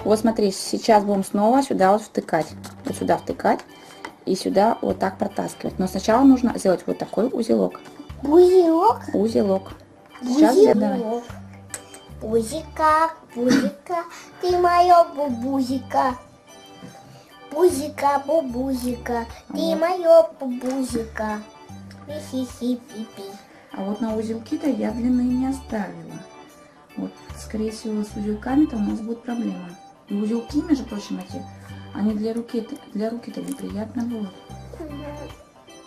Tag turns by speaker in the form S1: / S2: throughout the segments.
S1: Вот смотри, сейчас будем снова сюда вот втыкать. Вот сюда втыкать и сюда вот так протаскивать. Но сначала нужно сделать вот такой узелок.
S2: Узелок?
S1: Узелок. Сейчас давай.
S2: Бузика, бузика, ты моя бубузика. Бузика, бубузика, ты моя бубузика. Хи-хи-хи-пи-пи.
S1: А вот на узелки-то я длины не оставила. Вот, скорее всего, с узелками-то у нас будет проблема. И узелки, между прочим, эти, они для руки-то неприятно будут.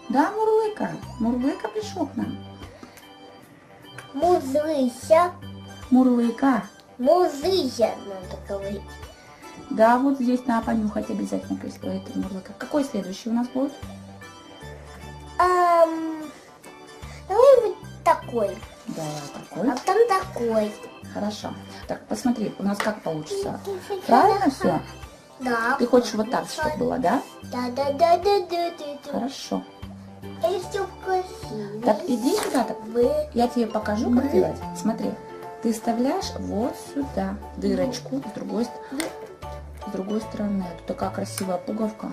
S1: Да, Мурлыка? Мурлыка пришел к нам.
S2: Музыся.
S1: Мурлыка.
S2: Музыся, надо говорить.
S1: Да, вот здесь надо понюхать обязательно, это Мурлыка. Какой следующий у нас будет?
S2: Давай вот такой.
S1: Да, такой.
S2: А там такой.
S1: Хорошо. Так, посмотри, у нас как получится. Правильно все?
S2: Да.
S1: Ты хочешь вот так, чтобы было, да?
S2: Да.
S1: Хорошо.
S2: Это все красиво.
S1: Так, иди сюда. Так. Я тебе покажу, как делать. Смотри, ты вставляешь вот сюда дырочку с другой стороны. Тут такая красивая пуговка.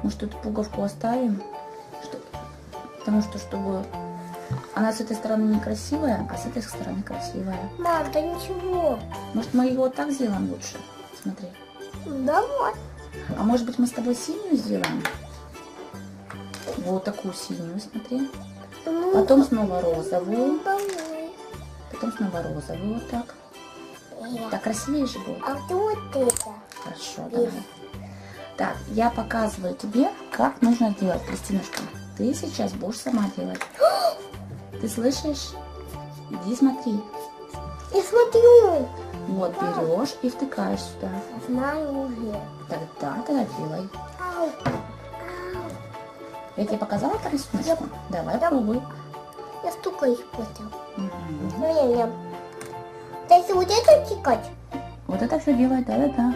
S1: Может, эту пуговку оставим? Потому что, чтобы... Она с этой стороны некрасивая, а с этой стороны красивая.
S2: Мам, да ничего.
S1: Может, мы ее вот так сделаем лучше? Смотри.
S2: Давай.
S1: А может быть, мы с тобой синюю сделаем? Вот такую синюю, смотри. Потом снова розовую.
S2: Давай.
S1: Потом снова розовую, вот так. Так красивее же будет.
S2: А вот это.
S1: Хорошо, давай. Так, я показываю тебе, как нужно делать, Кристинушка. Ты сейчас будешь сама делать. Ты слышишь? Иди смотри.
S2: Я смотрю.
S1: Вот берешь и втыкаешь сюда.
S2: Знаю уже.
S1: Тогда делай.
S2: Ау.
S1: Я тебе показала по рисунку? Давай пробуй.
S2: Я столько испортил.
S1: Угу.
S2: Ням-ням. Да если вот это тикать.
S1: Вот это все делай, да.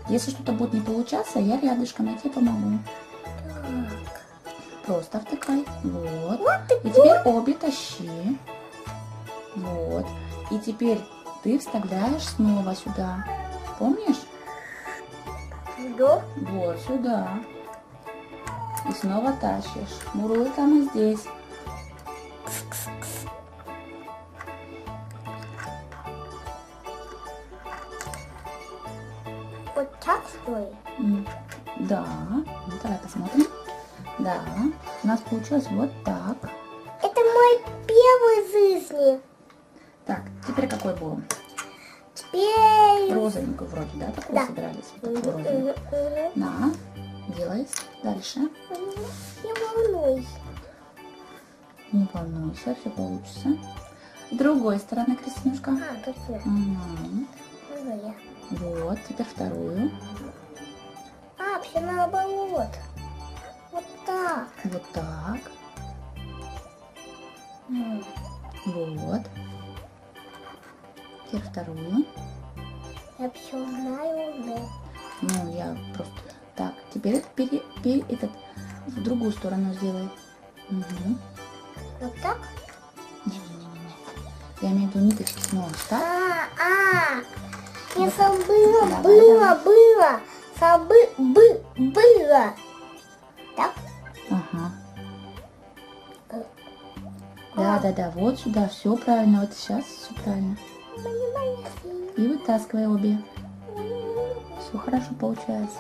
S1: Если что-то будет не получаться, я рядышком, я тебе помогу.
S2: Так.
S1: Просто втыкай. Вот.
S2: Вот
S1: И теперь обе тащи. Вот. И теперь ты вставляешь снова сюда. Помнишь?
S2: Да.
S1: Вот сюда. И снова тащишь. Мурлыка мы здесь.
S2: Вот так что ли?
S1: Да. Ну, давай посмотрим. Да. У нас получилось вот так.
S2: Это мой первый в жизни.
S1: Так, теперь какой был?
S2: Теперь...
S1: Розовенькую вроде, да? Такую
S2: Да.
S1: собирались. Вот такую розовенькую. На. Делай. Дальше.
S2: Я волнуюсь.
S1: Не волнуйся, все получится. С другой стороны, Кристинушка.
S2: А, точно.
S1: Угу.
S2: Ну,
S1: Вот, теперь вторую.
S2: А, все наоборот. Вот так.
S1: Вот так.
S2: М.
S1: Вот. Теперь вторую.
S2: Я все знаю уже.
S1: Ну, я просто... Так, теперь этот в другую сторону сделай. Угу.
S2: Вот так?
S1: Не-не-не. Я имею в виду ниточки снова, так?
S2: Я забыла,
S1: Давай,
S2: было. Так?
S1: Ага. Да, вот сюда, все правильно, вот сейчас все правильно. И вытаскивай обе. Все хорошо получается.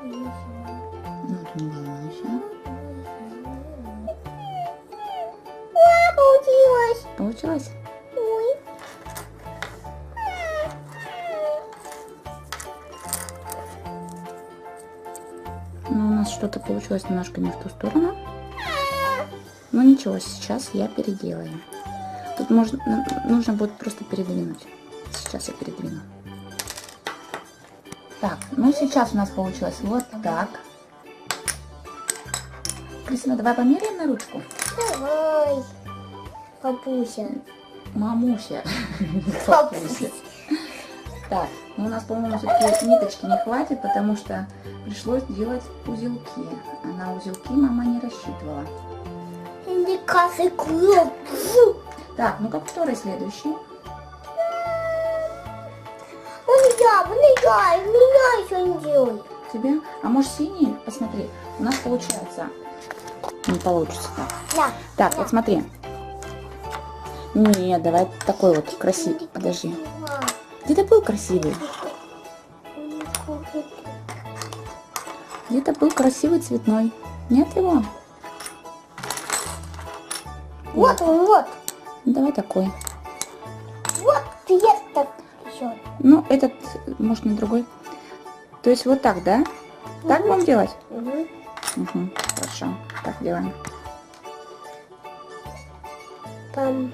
S1: Ну, ты не волнуйся.
S2: Получилось.
S1: Получилось?
S2: Ой.
S1: Ну, у нас что-то получилось немножко не в ту сторону. Ну ничего, сейчас я переделаю. Тут нужно будет просто передвинуть. Сейчас я передвину. Так, ну сейчас у нас получилось вот так. Кристина, давай померяем на ручку.
S2: Давай. Папуся.
S1: Мамуся.
S2: Папуся.
S1: Так, ну у нас, по-моему, все-таки ниточки не хватит, потому что пришлось делать узелки. А на узелки мама не рассчитывала.
S2: Так,
S1: Так, ну-ка, который следующий?
S2: меня еще не делай.
S1: Тебе? А может синий? Посмотри. У нас получается. Не получится так.
S2: Да.
S1: Так, вот смотри. Нет, давай такой вот красивый. Подожди. Где-то был красивый. Где-то был красивый цветной. Нет его?
S2: Вот он, вот.
S1: Ну, давай такой.
S2: Вот цвет так еще.
S1: Ну, этот, может, на другой. То есть вот так, да? Так будем делать?
S2: Угу.
S1: Угу, хорошо. Так делаем.
S2: Пам.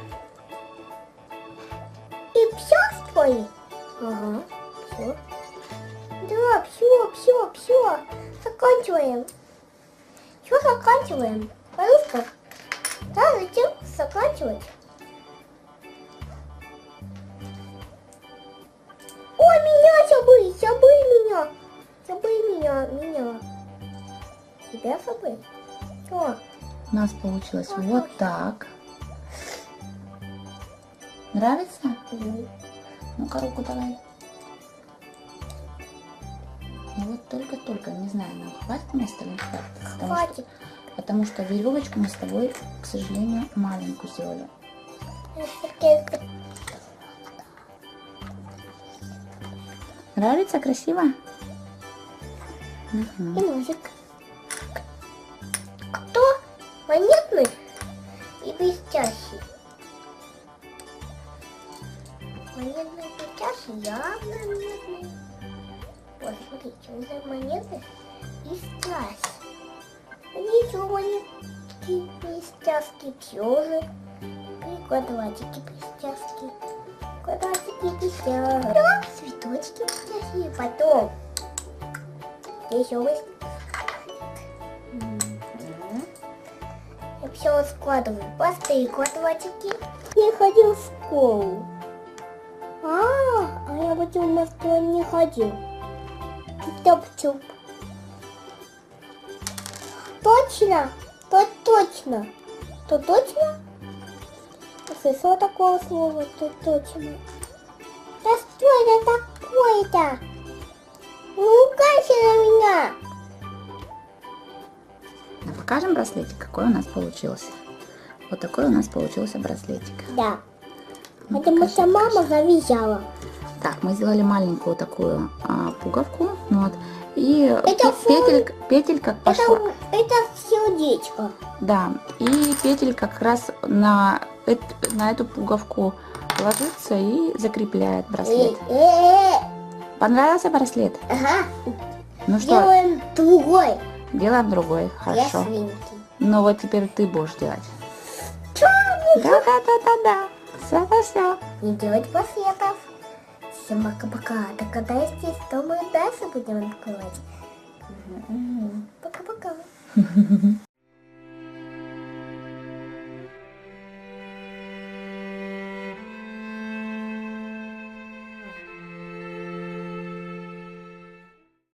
S2: И все, что ли? Ага, все. Да, все. Заканчиваем. Все, заканчиваем. Подружка. Да, зачем заканчивать? Ой, меня забыл меня. Тебя забыл? Что?
S1: У нас получилось вот так. Нравится? Ну-ка, руку давай. И вот только-только, не знаю, нам хватит места или не хватит.
S2: Хватит.
S1: Потому что веревочку мы с тобой, к сожалению, маленькую сделали. Нравится? Красиво?
S2: И
S1: Угу.
S2: ножик. Кто? Монетный и блестящий. Монетный и блестящий, явно монетный. Вот, смотрите, уже монеты и страсть. Еще монетки блестяшки, все же. И квадратики блестяшки. Квадратики блестяшки. Да, цветочки блестяшки. Потом еще вы. Я все складываю. Простые квадратики. Я ходил в школу. А я в этом что не ходил. Топ-топ. Точно? То точно. То точно? Слышала такого слова, то точно. Да что это такое-то? Не ругайся на меня.
S1: Покажем браслетик, какой у нас получился. Вот такой у нас получился браслетик.
S2: Да.
S1: Ну,
S2: Потому
S1: покажи,
S2: что мама
S1: покажи.
S2: завязала.
S1: Так, мы сделали маленькую такую пуговку. Ну вот. И
S2: Это
S1: петелька пошла.
S2: Это сердечко.
S1: Да, и петелька как раз на эту пуговку ложится и закрепляет браслет. Понравился браслет?
S2: Ага.
S1: Ну что,
S2: Делаем другой.
S1: делаем другой.
S2: Я
S1: Хорошо.
S2: свинки.
S1: Ну вот теперь ты будешь делать.
S2: Чё?
S1: Да. Все.
S2: Не делать браслетов. Всем пока-пока. Догадайтесь, что мы дальше будем открывать. Пока-пока.